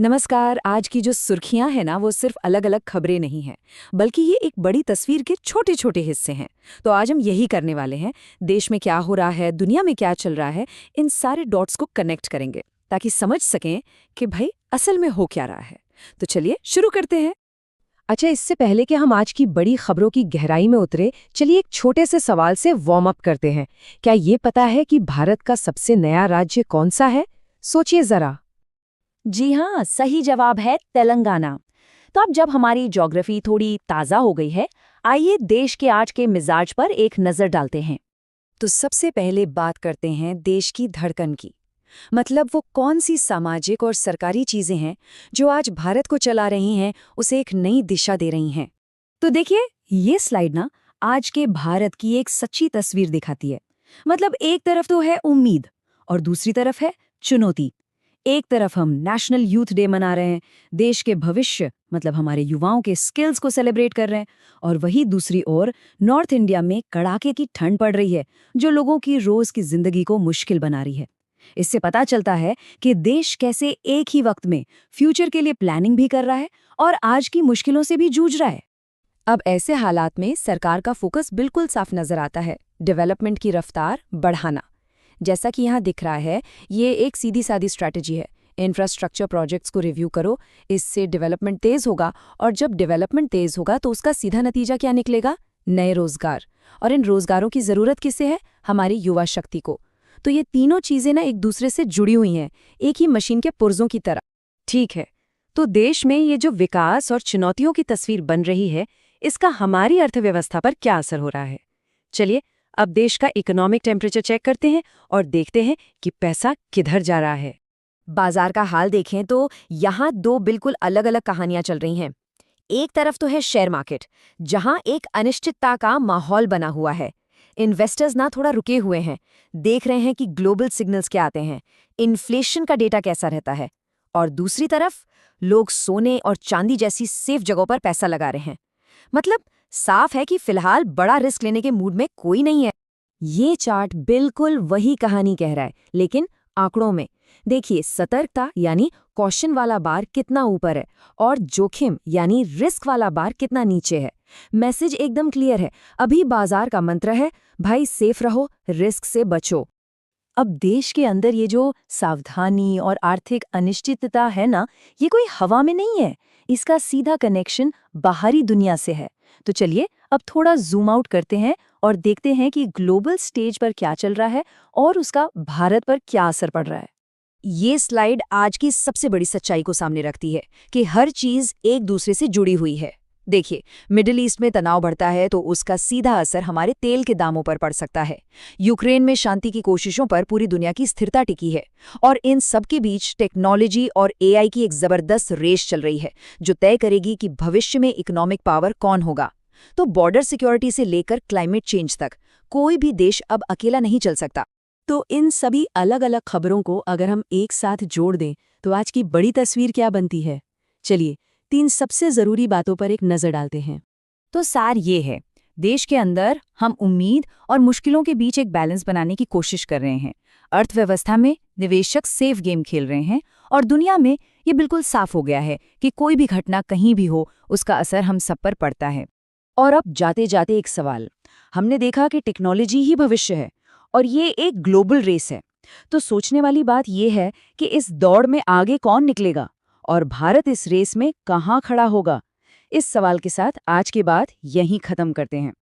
नमस्कार। आज की जो सुर्खियां हैं ना, वो सिर्फ अलग अलग खबरें नहीं हैं, बल्कि ये एक बड़ी तस्वीर के छोटे छोटे हिस्से हैं। तो आज हम यही करने वाले हैं। देश में क्या हो रहा है, दुनिया में क्या चल रहा है, इन सारे डॉट्स को कनेक्ट करेंगे ताकि समझ सकें कि भाई असल में हो क्या रहा है। तो चलिए शुरू करते हैं। अच्छा, इससे पहले कि हम आज की बड़ी खबरों की गहराई में उतरे, चलिए एक छोटे से सवाल से वार्म अप करते हैं। क्या ये पता है कि भारत का सबसे नया राज्य कौन सा है? सोचिए जरा। जी हाँ, सही जवाब है तेलंगाना। तो अब जब हमारी ज्योग्राफी थोड़ी ताज़ा हो गई है, आइए देश के आज के मिजाज पर एक नज़र डालते हैं। तो सबसे पहले बात करते हैं देश की धड़कन की। मतलब वो कौन सी सामाजिक और सरकारी चीजें हैं जो आज भारत को चला रही हैं, उसे एक नई दिशा दे रही हैं। तो देखिए, ये स्लाइड ना आज के भारत की एक सच्ची तस्वीर दिखाती है। मतलब एक तरफ तो है उम्मीद और दूसरी तरफ है चुनौती। एक तरफ हम नेशनल यूथ डे मना रहे हैं, देश के भविष्य मतलब हमारे युवाओं के स्किल्स को सेलिब्रेट कर रहे हैं, और वही दूसरी ओर नॉर्थ इंडिया में कड़ाके की ठंड पड़ रही है जो लोगों की रोज की जिंदगी को मुश्किल बना रही है। इससे पता चलता है कि देश कैसे एक ही वक्त में फ्यूचर के लिए प्लानिंग भी कर रहा है और आज की मुश्किलों से भी जूझ रहा है। अब ऐसे हालात में सरकार का फोकस बिल्कुल साफ नजर आता है, डेवलपमेंट की रफ्तार बढ़ाना। जैसा कि यहाँ दिख रहा है, ये एक सीधी सादी स्ट्रैटेजी है। इंफ्रास्ट्रक्चर प्रोजेक्ट्स को रिव्यू करो, इससे डेवलपमेंट तेज होगा, और जब डेवलपमेंट तेज होगा तो उसका सीधा नतीजा क्या निकलेगा? नए रोजगार। और इन रोजगारों की जरूरत किसे है? हमारी युवा शक्ति को। तो ये तीनों चीजें ना एक दूसरे से जुड़ी हुई हैं, एक ही मशीन के पुर्जों की तरह। ठीक है, तो देश में ये जो विकास और चुनौतियों की तस्वीर बन रही है, इसका हमारी अर्थव्यवस्था पर क्या असर हो रहा है? चलिए अब देश का इकोनॉमिक टेम्परेचर चेक करते हैं और देखते हैं कि पैसा किधर जा रहा है। बाजार का हाल देखें तो यहाँ दो बिल्कुल अलग अलग कहानियां चल रही हैं। एक तरफ तो है शेयर मार्केट, जहां एक अनिश्चितता का माहौल बना हुआ है। इन्वेस्टर्स ना थोड़ा रुके हुए हैं, देख रहे हैं कि ग्लोबल सिग्नल्स क्या आते हैं, इन्फ्लेशन का डेटा कैसा रहता है। और दूसरी तरफ लोग सोने और चांदी जैसी सेफ जगहों पर पैसा लगा रहे हैं। मतलब साफ है कि फिलहाल बड़ा रिस्क लेने के मूड में कोई नहीं है। ये चार्ट बिल्कुल वही कहानी कह रहा है, लेकिन आंकड़ों में। देखिए, सतर्कता यानी कॉशन वाला बार कितना ऊपर है और जोखिम यानी रिस्क वाला बार कितना नीचे है। मैसेज एकदम क्लियर है। अभी बाजार का मंत्र है, भाई सेफ रहो, रिस्क से बचो। अब देश के अंदर ये जो सावधानी और आर्थिक अनिश्चितता है ना, ये कोई हवा में नहीं है। इसका सीधा कनेक्शन बाहरी दुनिया से है। तो चलिए अब थोड़ा जूम आउट करते हैं और देखते हैं कि ग्लोबल स्टेज पर क्या चल रहा है और उसका भारत पर क्या असर पड़ रहा है। ये स्लाइड आज की सबसे बड़ी सच्चाई को सामने रखती है कि हर चीज एक दूसरे से जुड़ी हुई है। देखिए, मिडिल ईस्ट में तनाव बढ़ता है तो उसका सीधा असर हमारे तेल के दामों पर पड़ सकता है। यूक्रेन में शांति की कोशिशों पर पूरी दुनिया की स्थिरता टिकी है। और इन सब के बीच टेक्नोलॉजी और एआई की एक जबरदस्त रेस चल रही है, जो तय करेगी कि भविष्य में इकोनॉमिक पावर कौन होगा। तो बॉर्डर सिक्योरिटी से लेकर क्लाइमेट चेंज तक कोई भी देश अब अकेला नहीं चल सकता। तो इन सभी अलग अलग खबरों को अगर हम एक साथ जोड़ दें तो आज की बड़ी तस्वीर क्या बनती है? चलिए तीन सबसे जरूरी बातों पर एक नजर डालते हैं। तो सार ये है, देश के अंदर हम उम्मीद और मुश्किलों के बीच एक बैलेंस बनाने की कोशिश कर रहे हैं। अर्थव्यवस्था में निवेशक सेफ गेम खेल रहे हैं, और दुनिया में ये बिल्कुल साफ हो गया है कि कोई भी घटना कहीं भी हो, उसका असर हम सब पर पड़ता है। और अब जाते जाते एक सवाल। हमने देखा कि टेक्नोलॉजी ही भविष्य है और ये एक ग्लोबल रेस है। तो सोचने वाली बात यह है कि इस दौड़ में आगे कौन निकलेगा और भारत इस रेस में कहाँ खड़ा होगा। इस सवाल के साथ आज की बात यहीं खत्म करते हैं।